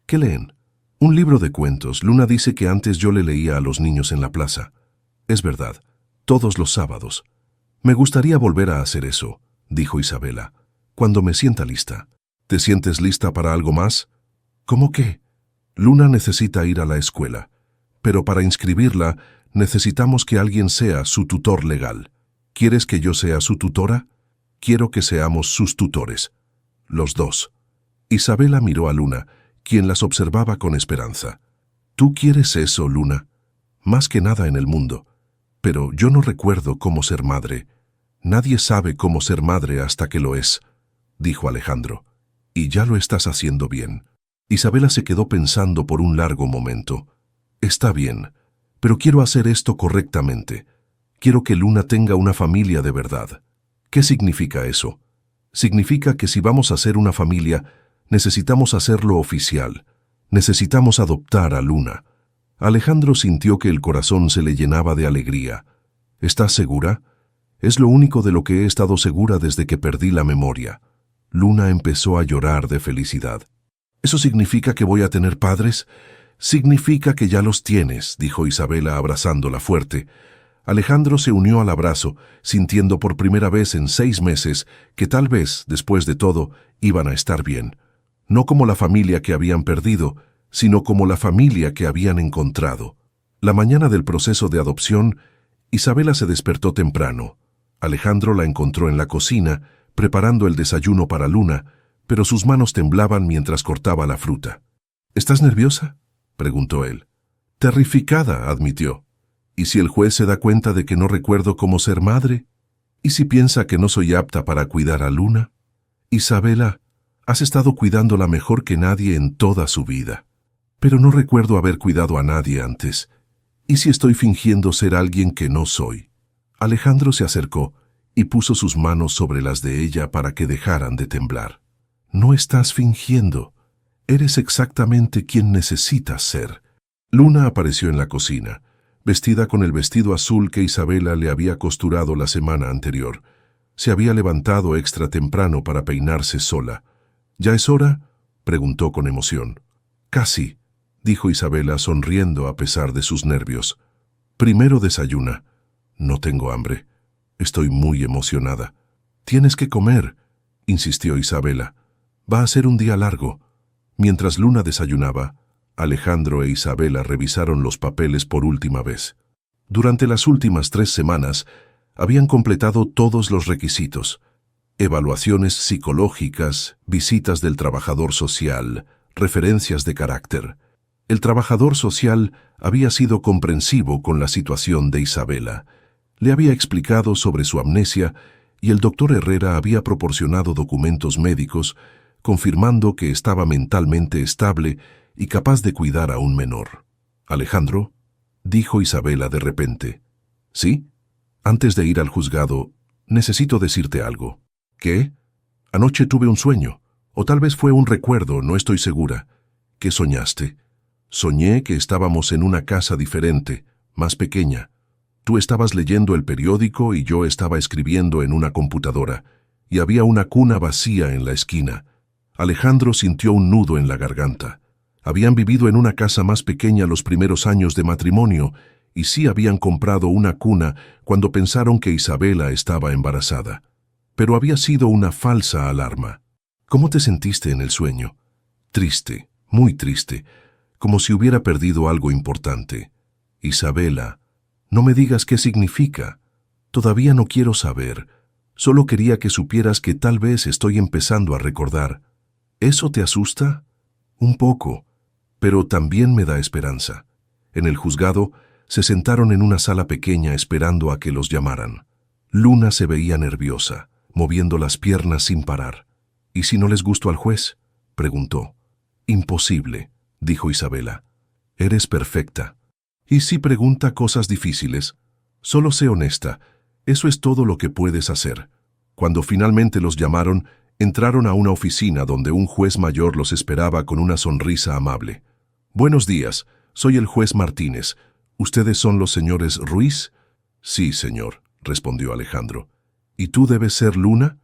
«¿Qué leen?» «Un libro de cuentos. Luna dice que antes yo le leía a los niños en la plaza». «Es verdad, todos los sábados». «Me gustaría volver a hacer eso», dijo Isabela, «cuando me sienta lista». «¿Te sientes lista para algo más?» «¿Cómo qué?» «Luna necesita ir a la escuela, pero para inscribirla necesitamos que alguien sea su tutor legal. ¿Quieres que yo sea su tutora?» «Quiero que seamos sus tutores». «Los dos». Isabela miró a Luna, quien las observaba con esperanza. «¿Tú quieres eso, Luna?» «Más que nada en el mundo. Pero yo no recuerdo cómo ser madre». «Nadie sabe cómo ser madre hasta que lo es», dijo Alejandro. «Y ya lo estás haciendo bien». Isabela se quedó pensando por un largo momento. «Está bien, pero quiero hacer esto correctamente. Quiero que Luna tenga una familia de verdad». «¿Qué significa eso?» «Significa que si vamos a hacer una familia, necesitamos hacerlo oficial. Necesitamos adoptar a Luna». Alejandro sintió que el corazón se le llenaba de alegría. «¿Estás segura?» «Es lo único de lo que he estado segura desde que perdí la memoria». Luna empezó a llorar de felicidad. «¿Eso significa que voy a tener padres?» «Significa que ya los tienes», dijo Isabela abrazándola fuerte. Alejandro se unió al abrazo, sintiendo por primera vez en 6 meses que tal vez, después de todo, iban a estar bien. No como la familia que habían perdido, sino como la familia que habían encontrado. La mañana del proceso de adopción, Isabela se despertó temprano. Alejandro la encontró en la cocina, preparando el desayuno para Luna, pero sus manos temblaban mientras cortaba la fruta. «¿Estás nerviosa?», preguntó él. «Terrificada», admitió. «¿Y si el juez se da cuenta de que no recuerdo cómo ser madre? ¿Y si piensa que no soy apta para cuidar a Luna?» «Isabela, has estado cuidándola mejor que nadie en toda su vida. Pero no recuerdo haber cuidado a nadie antes. ¿Y si estoy fingiendo ser alguien que no soy?» Alejandro se acercó y puso sus manos sobre las de ella para que dejaran de temblar. «No estás fingiendo. Eres exactamente quien necesitas ser». Luna apareció en la cocina, vestida con el vestido azul que Isabela le había costurado la semana anterior. Se había levantado extra temprano para peinarse sola. «¿Ya es hora?», preguntó con emoción. «Casi», dijo Isabela sonriendo a pesar de sus nervios. «Primero desayuna». «No tengo hambre. Estoy muy emocionada». «Tienes que comer», insistió Isabela. Va a ser un día largo. Mientras Luna desayunaba, Alejandro e Isabela revisaron los papeles por última vez. Durante las últimas 3 semanas, habían completado todos los requisitos: evaluaciones psicológicas, visitas del trabajador social, referencias de carácter. El trabajador social había sido comprensivo con la situación de Isabela. Le había explicado sobre su amnesia y el doctor Herrera había proporcionado documentos médicos confirmando que estaba mentalmente estable y capaz de cuidar a un menor. «Alejandro», dijo Isabela de repente. «¿Sí? Antes de ir al juzgado, necesito decirte algo». «¿Qué?» «Anoche tuve un sueño, o tal vez fue un recuerdo, no estoy segura». «¿Qué soñaste?» «Soñé que estábamos en una casa diferente, más pequeña. Tú estabas leyendo el periódico y yo estaba escribiendo en una computadora, y había una cuna vacía en la esquina». Alejandro sintió un nudo en la garganta. Habían vivido en una casa más pequeña los primeros años de matrimonio, y sí habían comprado una cuna cuando pensaron que Isabela estaba embarazada. Pero había sido una falsa alarma. «¿Cómo te sentiste en el sueño?» «Triste, muy triste, como si hubiera perdido algo importante». «Isabela, no me digas qué significa. Todavía no quiero saber. Solo quería que supieras que tal vez estoy empezando a recordar». «¿Eso te asusta?» «Un poco, pero también me da esperanza». En el juzgado, se sentaron en una sala pequeña esperando a que los llamaran. Luna se veía nerviosa, moviendo las piernas sin parar. «¿Y si no les gustó al juez?», preguntó. «Imposible», dijo Isabela. «Eres perfecta. ¿Y si pregunta cosas difíciles? Solo sé honesta. Eso es todo lo que puedes hacer». Cuando finalmente los llamaron, entraron a una oficina donde un juez mayor los esperaba con una sonrisa amable. «Buenos días, soy el juez Martínez. ¿Ustedes son los señores Ruiz?» «Sí, señor», respondió Alejandro. «¿Y tú debes ser Luna?»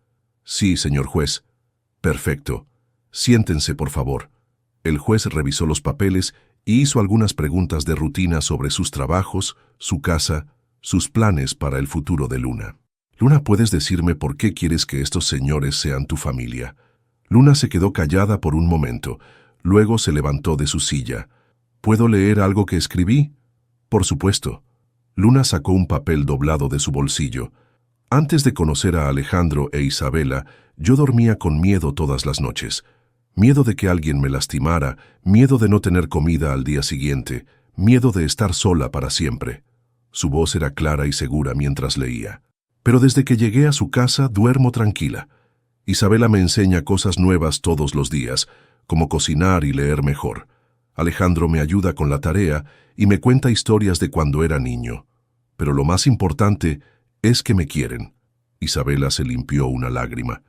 «Sí, señor juez». «Perfecto. Siéntense, por favor». El juez revisó los papeles y hizo algunas preguntas de rutina sobre sus trabajos, su casa, sus planes para el futuro de Luna. «Luna, ¿puedes decirme por qué quieres que estos señores sean tu familia?» Luna se quedó callada por un momento. Luego se levantó de su silla. «¿Puedo leer algo que escribí?» «Por supuesto». Luna sacó un papel doblado de su bolsillo. «Antes de conocer a Alejandro e Isabela, yo dormía con miedo todas las noches. Miedo de que alguien me lastimara, miedo de no tener comida al día siguiente, miedo de estar sola para siempre». Su voz era clara y segura mientras leía. «Pero desde que llegué a su casa duermo tranquila. Isabela me enseña cosas nuevas todos los días, como cocinar y leer mejor. Alejandro me ayuda con la tarea y me cuenta historias de cuando era niño. Pero lo más importante es que me quieren». Isabela se limpió una lágrima.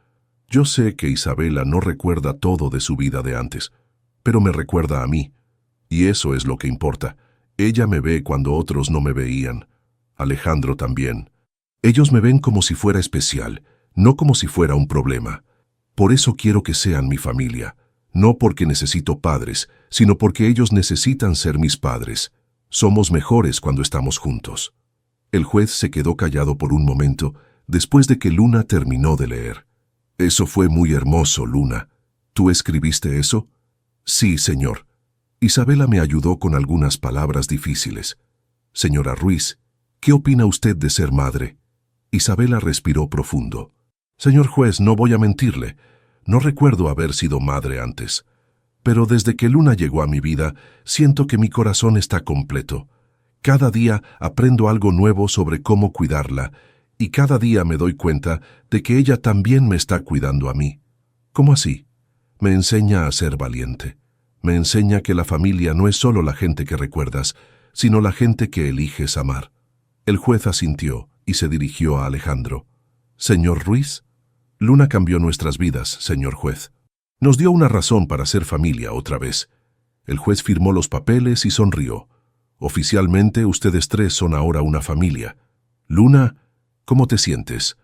«Yo sé que Isabela no recuerda todo de su vida de antes, pero me recuerda a mí. Y eso es lo que importa. Ella me ve cuando otros no me veían. Alejandro también. Ellos me ven como si fuera especial, no como si fuera un problema. Por eso quiero que sean mi familia. No porque necesito padres, sino porque ellos necesitan ser mis padres. Somos mejores cuando estamos juntos». El juez se quedó callado por un momento después de que Luna terminó de leer. «Eso fue muy hermoso, Luna. ¿Tú escribiste eso?» «Sí, señor. Isabela me ayudó con algunas palabras difíciles». «Señora Ruiz, ¿qué opina usted de ser madre?» Isabela respiró profundo. «Señor juez, no voy a mentirle. No recuerdo haber sido madre antes. Pero desde que Luna llegó a mi vida, siento que mi corazón está completo. Cada día aprendo algo nuevo sobre cómo cuidarla, y cada día me doy cuenta de que ella también me está cuidando a mí». «¿Cómo así?» «Me enseña a ser valiente. Me enseña que la familia no es solo la gente que recuerdas, sino la gente que eliges amar». El juez asintió y se dirigió a Alejandro. «Señor Ruiz, Luna cambió nuestras vidas, señor juez. Nos dio una razón para ser familia otra vez». El juez firmó los papeles y sonrió. «Oficialmente, ustedes 3 son ahora una familia. Luna, ¿cómo te sientes?»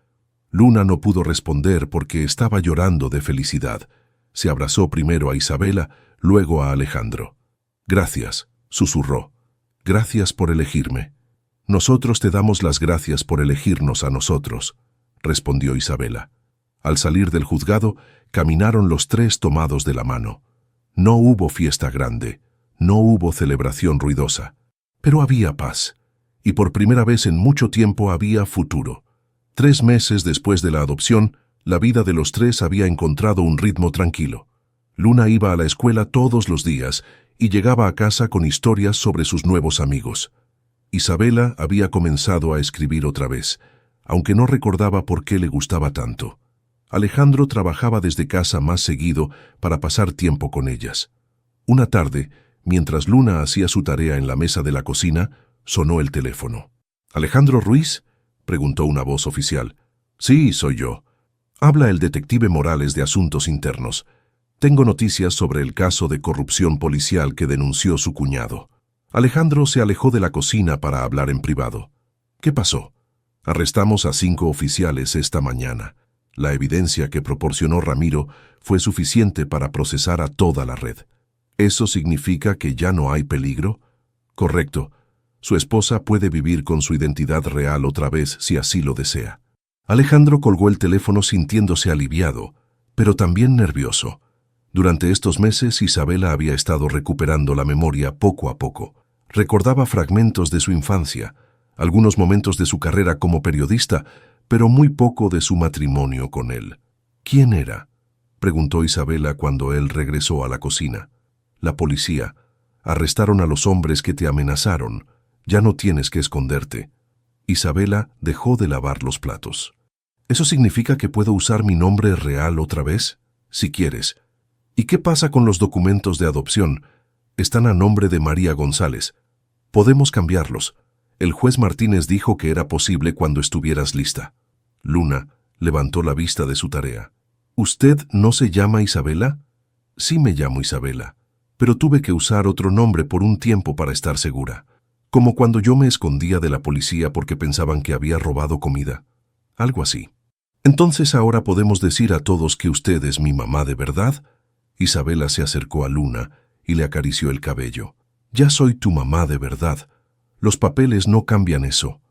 Luna no pudo responder porque estaba llorando de felicidad. Se abrazó primero a Isabela, luego a Alejandro. «Gracias», susurró. «Gracias por elegirme». «Nosotros te damos las gracias por elegirnos a nosotros», respondió Isabela. Al salir del juzgado, Caminaron los tres tomados de la mano. No hubo fiesta grande, no hubo celebración ruidosa, pero había paz, y por primera vez en mucho tiempo había futuro. 3 meses después de la adopción, la vida de los tres había encontrado un ritmo tranquilo. Luna iba a la escuela todos los días y llegaba a casa con historias sobre sus nuevos amigos. Isabela había comenzado a escribir otra vez, aunque no recordaba por qué le gustaba tanto. Alejandro trabajaba desde casa más seguido para pasar tiempo con ellas. Una tarde, mientras Luna hacía su tarea en la mesa de la cocina, sonó el teléfono. «¿Alejandro Ruiz?», preguntó una voz oficial. «Sí, soy yo. Habla el detective Morales de Asuntos Internos. Tengo noticias sobre el caso de corrupción policial que denunció su cuñado». Alejandro se alejó de la cocina para hablar en privado. «¿Qué pasó?». «Arrestamos a 5 oficiales esta mañana. La evidencia que proporcionó Ramiro fue suficiente para procesar a toda la red». «¿Eso significa que ya no hay peligro?». «Correcto. Su esposa puede vivir con su identidad real otra vez si así lo desea». Alejandro colgó el teléfono sintiéndose aliviado, pero también nervioso. Durante estos meses Isabela había estado recuperando la memoria poco a poco. Recordaba fragmentos de su infancia, algunos momentos de su carrera como periodista, pero muy poco de su matrimonio con él. «¿Quién era?», preguntó Isabela cuando él regresó a la cocina. «La policía. Arrestaron a los hombres que te amenazaron. Ya no tienes que esconderte». Isabela dejó de lavar los platos. «¿Eso significa que puedo usar mi nombre real otra vez? Si quieres». «¿Y qué pasa con los documentos de adopción? Están a nombre de María González. Podemos cambiarlos. El juez Martínez dijo que era posible cuando estuvieras lista». Luna levantó la vista de su tarea. «¿Usted no se llama Isabela?». «Sí me llamo Isabela, pero tuve que usar otro nombre por un tiempo para estar segura. Como cuando yo me escondía de la policía porque pensaban que había robado comida. Algo así». «Entonces ahora podemos decir a todos que usted es mi mamá de verdad». Isabela se acercó a Luna y le acarició el cabello. «Ya soy tu mamá de verdad. Los papeles no cambian eso.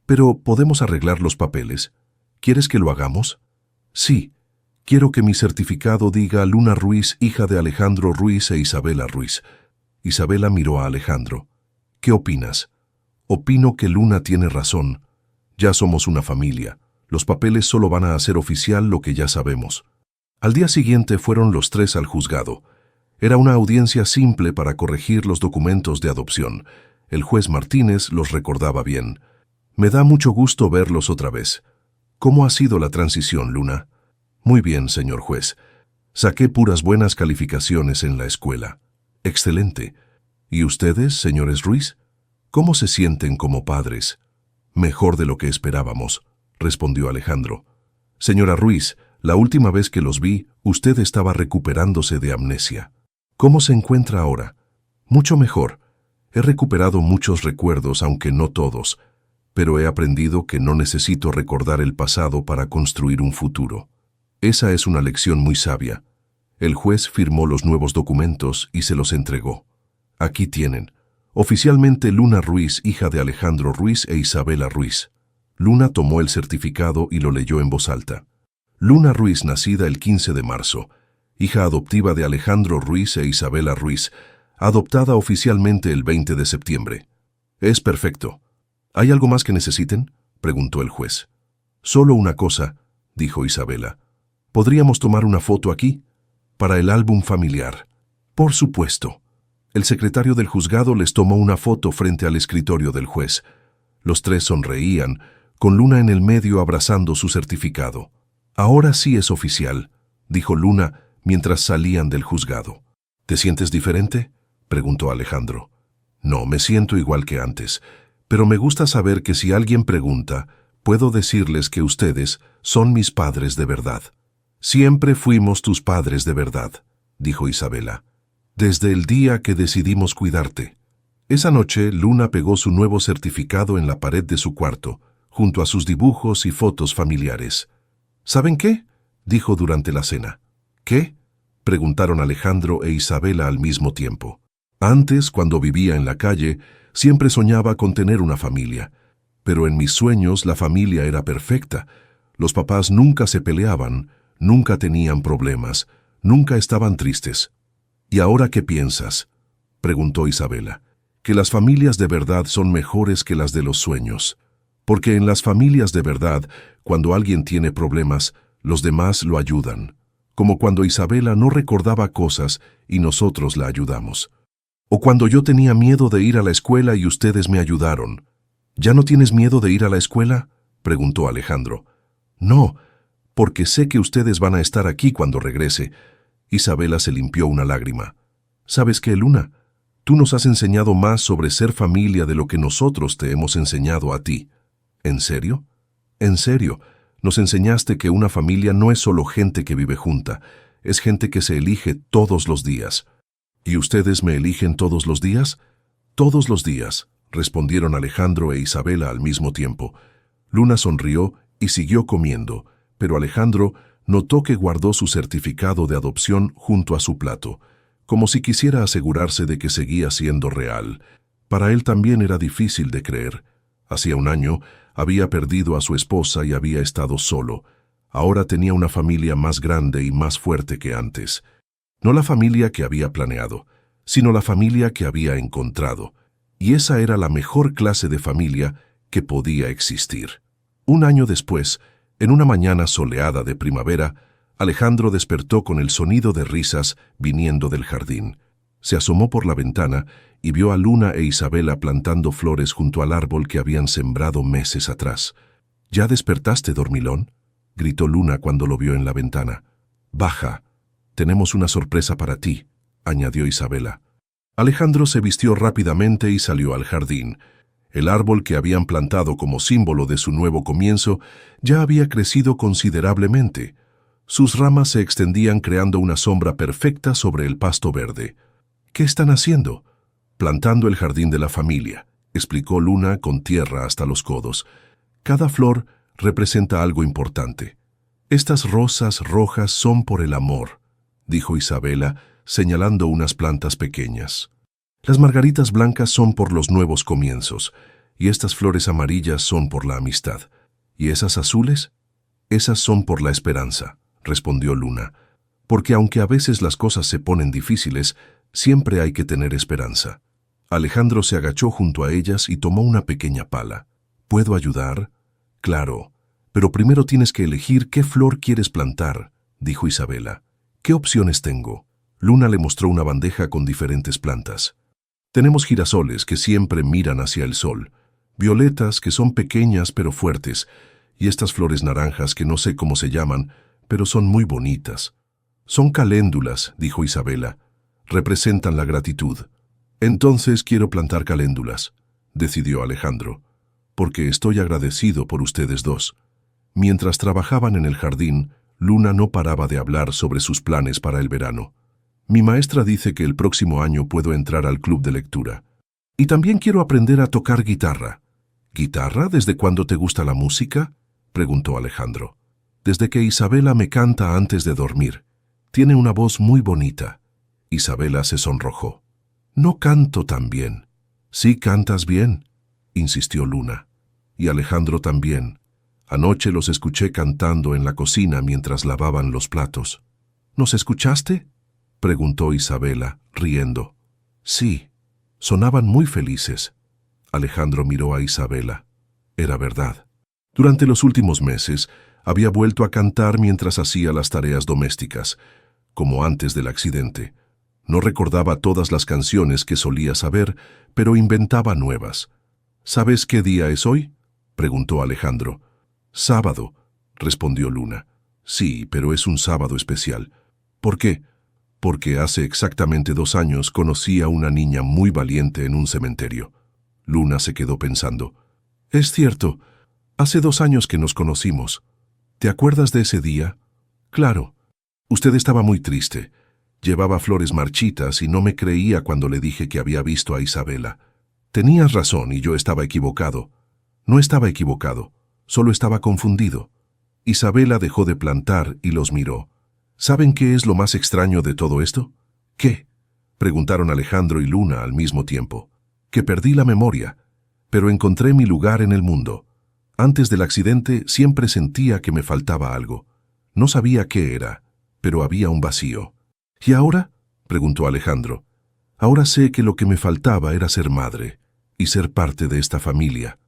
Pero podemos arreglar los papeles. ¿Quieres que lo hagamos?». «Sí. Quiero que mi certificado diga Luna Ruiz, hija de Alejandro Ruiz e Isabela Ruiz». Isabela miró a Alejandro. «¿Qué opinas?». «Opino que Luna tiene razón. Ya somos una familia. Los papeles solo van a hacer oficial lo que ya sabemos». Al día siguiente fueron los tres al juzgado. Era una audiencia simple para corregir los documentos de adopción. El juez Martínez los recordaba bien. «Me da mucho gusto verlos otra vez. ¿Cómo ha sido la transición, Luna?». «Muy bien, señor juez. Saqué puras buenas calificaciones en la escuela». «Excelente. ¿Y ustedes, señores Ruiz? ¿Cómo se sienten como padres?». «Mejor de lo que esperábamos», respondió Alejandro. «Señora Ruiz, la última vez que los vi, usted estaba recuperándose de amnesia. ¿Cómo se encuentra ahora?». «Mucho mejor. He recuperado muchos recuerdos, aunque no todos, pero he aprendido que no necesito recordar el pasado para construir un futuro». Esa es una lección muy sabia. El juez firmó los nuevos documentos y se los entregó. «Aquí tienen. Oficialmente Luna Ruiz, hija de Alejandro Ruiz e Isabela Ruiz». Luna tomó el certificado y lo leyó en voz alta. «Luna Ruiz, nacida el 15 de marzo, hija adoptiva de Alejandro Ruiz e Isabela Ruiz, adoptada oficialmente el 20 de septiembre». «Es perfecto. ¿Hay algo más que necesiten?», preguntó el juez. «Solo una cosa», dijo Isabela. «¿Podríamos tomar una foto aquí? Para el álbum familiar». «Por supuesto». El secretario del juzgado les tomó una foto frente al escritorio del juez. Los tres sonreían, con Luna en el medio abrazando su certificado. «Ahora sí es oficial», dijo Luna mientras salían del juzgado. «¿Te sientes diferente?», preguntó Alejandro. «No, me siento igual que antes, pero me gusta saber que si alguien pregunta, puedo decirles que ustedes son mis padres de verdad». «Siempre fuimos tus padres de verdad», dijo Isabela. «Desde el día que decidimos cuidarte». Esa noche, Luna pegó su nuevo certificado en la pared de su cuarto, junto a sus dibujos y fotos familiares. «¿Saben qué?», dijo durante la cena. «¿Qué?», preguntaron Alejandro e Isabela al mismo tiempo. «Antes, cuando vivía en la calle, siempre soñaba con tener una familia. Pero en mis sueños la familia era perfecta. Los papás nunca se peleaban, nunca tenían problemas, nunca estaban tristes. ¿Y ahora qué piensas?, preguntó Isabela. Que las familias de verdad son mejores que las de los sueños. Porque en las familias de verdad, cuando alguien tiene problemas, los demás lo ayudan. Como cuando Isabela no recordaba cosas y nosotros la ayudamos. O cuando yo tenía miedo de ir a la escuela y ustedes me ayudaron. ¿Ya no tienes miedo de ir a la escuela?, preguntó Alejandro. No, porque sé que ustedes van a estar aquí cuando regrese. Isabela se limpió una lágrima. ¿Sabes qué, Luna? Tú nos has enseñado más sobre ser familia de lo que nosotros te hemos enseñado a ti. ¿En serio? En serio, nos enseñaste que una familia no es solo gente que vive junta, es gente que se elige todos los días. ¿Y ustedes me eligen todos los días? Todos los días, respondieron Alejandro e Isabela al mismo tiempo. Luna sonrió y siguió comiendo, pero Alejandro notó que guardó su certificado de adopción junto a su plato, como si quisiera asegurarse de que seguía siendo real. Para él también era difícil de creer. Hacía un año había perdido a su esposa y había estado solo. Ahora tenía una familia más grande y más fuerte que antes. No la familia que había planeado, sino la familia que había encontrado. Y esa era la mejor clase de familia que podía existir. Un año después, en una mañana soleada de primavera, Alejandro despertó con el sonido de risas viniendo del jardín. Se asomó por la ventana y vio a Luna e Isabela plantando flores junto al árbol que habían sembrado meses atrás. ¿Ya despertaste, dormilón?, gritó Luna cuando lo vio en la ventana. Baja, tenemos una sorpresa para ti, añadió Isabela. Alejandro se vistió rápidamente y salió al jardín. El árbol que habían plantado como símbolo de su nuevo comienzo ya había crecido considerablemente. Sus ramas se extendían creando una sombra perfecta sobre el pasto verde. ¿Qué están haciendo? Plantando el jardín de la familia, explicó Luna con tierra hasta los codos. Cada flor representa algo importante. Estas rosas rojas son por el amor, dijo Isabela, señalando unas plantas pequeñas. Las margaritas blancas son por los nuevos comienzos, y estas flores amarillas son por la amistad. ¿Y esas azules? Esas son por la esperanza, respondió Luna. Porque aunque a veces las cosas se ponen difíciles, siempre hay que tener esperanza. Alejandro se agachó junto a ellas y tomó una pequeña pala. ¿Puedo ayudar? Claro, pero primero tienes que elegir qué flor quieres plantar, dijo Isabela. ¿Qué opciones tengo? Luna le mostró una bandeja con diferentes plantas. Tenemos girasoles que siempre miran hacia el sol, violetas que son pequeñas pero fuertes, y estas flores naranjas que no sé cómo se llaman, pero son muy bonitas. Son caléndulas, dijo Isabela. Representan la gratitud. Entonces quiero plantar caléndulas, decidió Alejandro, porque estoy agradecido por ustedes dos. Mientras trabajaban en el jardín, Luna no paraba de hablar sobre sus planes para el verano. Mi maestra dice que el próximo año puedo entrar al club de lectura. Y también quiero aprender a tocar guitarra. ¿Guitarra? ¿Desde cuándo te gusta la música?, preguntó Alejandro. Desde que Isabela me canta antes de dormir. Tiene una voz muy bonita. Isabela se sonrojó. No canto tan bien. Sí cantas bien, insistió Luna. Y Alejandro también. Anoche los escuché cantando en la cocina mientras lavaban los platos. ¿Nos escuchaste?, preguntó Isabela, riendo. Sí, sonaban muy felices. Alejandro miró a Isabela. Era verdad. Durante los últimos meses, había vuelto a cantar mientras hacía las tareas domésticas, como antes del accidente. No recordaba todas las canciones que solía saber, pero inventaba nuevas. ¿Sabes qué día es hoy?, preguntó Alejandro. Sábado, respondió Luna. Sí, pero es un sábado especial. ¿Por qué? Porque hace exactamente 2 años conocí a una niña muy valiente en un cementerio. Luna se quedó pensando. Es cierto, hace 2 años que nos conocimos. ¿Te acuerdas de ese día? Claro. Usted estaba muy triste. Llevaba flores marchitas y no me creía cuando le dije que había visto a Isabela. Tenías razón y yo estaba equivocado. No estaba equivocado, solo estaba confundido. Isabela dejó de plantar y los miró. ¿Saben qué es lo más extraño de todo esto? ¿Qué?, preguntaron Alejandro y Luna al mismo tiempo. Que perdí la memoria, pero encontré mi lugar en el mundo. Antes del accidente siempre sentía que me faltaba algo. No sabía qué era, pero había un vacío. ¿Y ahora?, preguntó Alejandro. Ahora sé que lo que me faltaba era ser madre y ser parte de esta familia.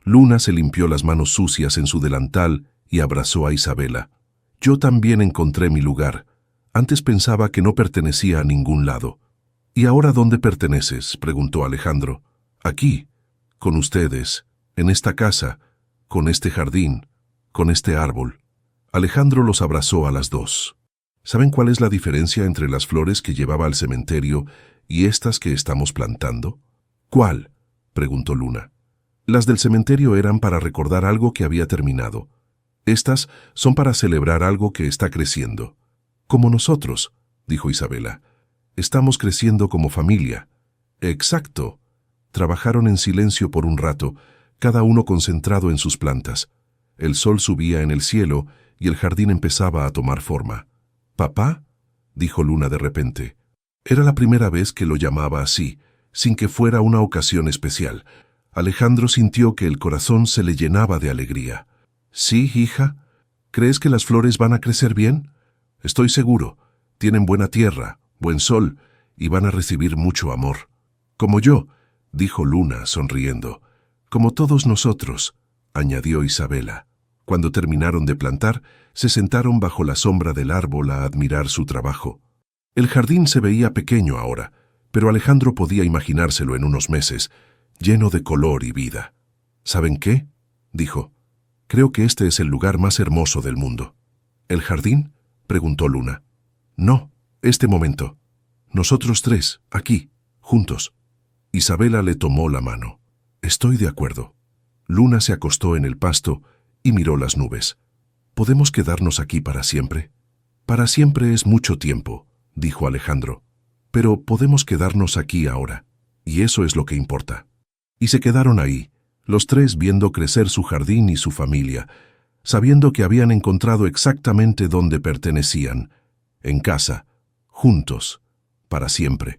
Luna se limpió las manos sucias en su delantal y abrazó a Isabela. Yo también encontré mi lugar. Antes pensaba que no pertenecía a ningún lado. ¿Y ahora dónde perteneces?, preguntó Alejandro. Aquí, con ustedes, en esta casa, con este jardín, con este árbol. Alejandro los abrazó a las dos. ¿Saben cuál es la diferencia entre las flores que llevaba al cementerio y estas que estamos plantando? ¿Cuál?, preguntó Luna. Las del cementerio eran para recordar algo que había terminado. Estas son para celebrar algo que está creciendo. Como nosotros, dijo Isabela. Estamos creciendo como familia. Exacto. Trabajaron en silencio por un rato, cada uno concentrado en sus plantas. El sol subía en el cielo y el jardín empezaba a tomar forma. «¿Papá?», dijo Luna de repente. Era la primera vez que lo llamaba así, sin que fuera una ocasión especial. Alejandro sintió que el corazón se le llenaba de alegría. «¿Sí, hija? ¿Crees que las flores van a crecer bien? Estoy seguro. Tienen buena tierra, buen sol, y van a recibir mucho amor. Como yo», dijo Luna, sonriendo. «Como todos nosotros», añadió Isabela. Cuando terminaron de plantar, se sentaron bajo la sombra del árbol a admirar su trabajo. El jardín se veía pequeño ahora, pero Alejandro podía imaginárselo en unos meses, lleno de color y vida. «¿Saben qué?», dijo. «Creo que este es el lugar más hermoso del mundo». «¿El jardín?», preguntó Luna. «No, este momento. Nosotros tres, aquí, juntos». Isabela le tomó la mano. «Estoy de acuerdo». Luna se acostó en el pasto y miró las nubes. «¿Podemos quedarnos aquí para siempre?». «Para siempre es mucho tiempo», dijo Alejandro. «Pero podemos quedarnos aquí ahora, y eso es lo que importa». Y se quedaron ahí, los tres viendo crecer su jardín y su familia, sabiendo que habían encontrado exactamente donde pertenecían, en casa, juntos, para siempre.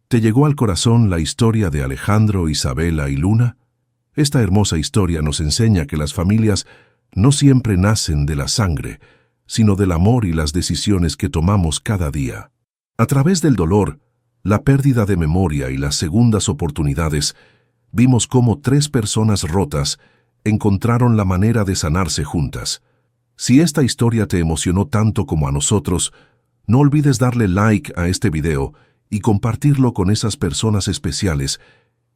¿Te llegó al corazón la historia de Alejandro, Isabela y Luna? Esta hermosa historia nos enseña que las familias no siempre nacen de la sangre, sino del amor y las decisiones que tomamos cada día. A través del dolor, la pérdida de memoria y las segundas oportunidades, vimos cómo tres personas rotas encontraron la manera de sanarse juntas. Si esta historia te emocionó tanto como a nosotros, no olvides darle like a este video y compartirlo con esas personas especiales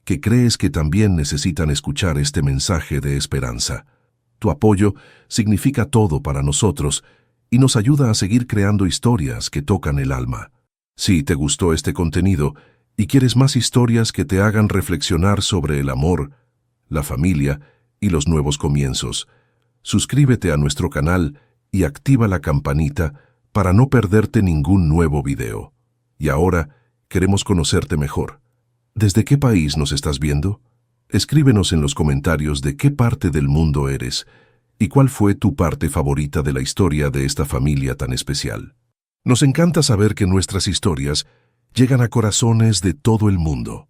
que crees que también necesitan escuchar este mensaje de esperanza. Tu apoyo significa todo para nosotros y nos ayuda a seguir creando historias que tocan el alma. Si te gustó este contenido y quieres más historias que te hagan reflexionar sobre el amor, la familia y los nuevos comienzos, suscríbete a nuestro canal y activa la campanita para no perderte ningún nuevo video. Y ahora queremos conocerte mejor. ¿Desde qué país nos estás viendo? Escríbenos en los comentarios de qué parte del mundo eres y cuál fue tu parte favorita de la historia de esta familia tan especial. Nos encanta saber que nuestras historias llegan a corazones de todo el mundo.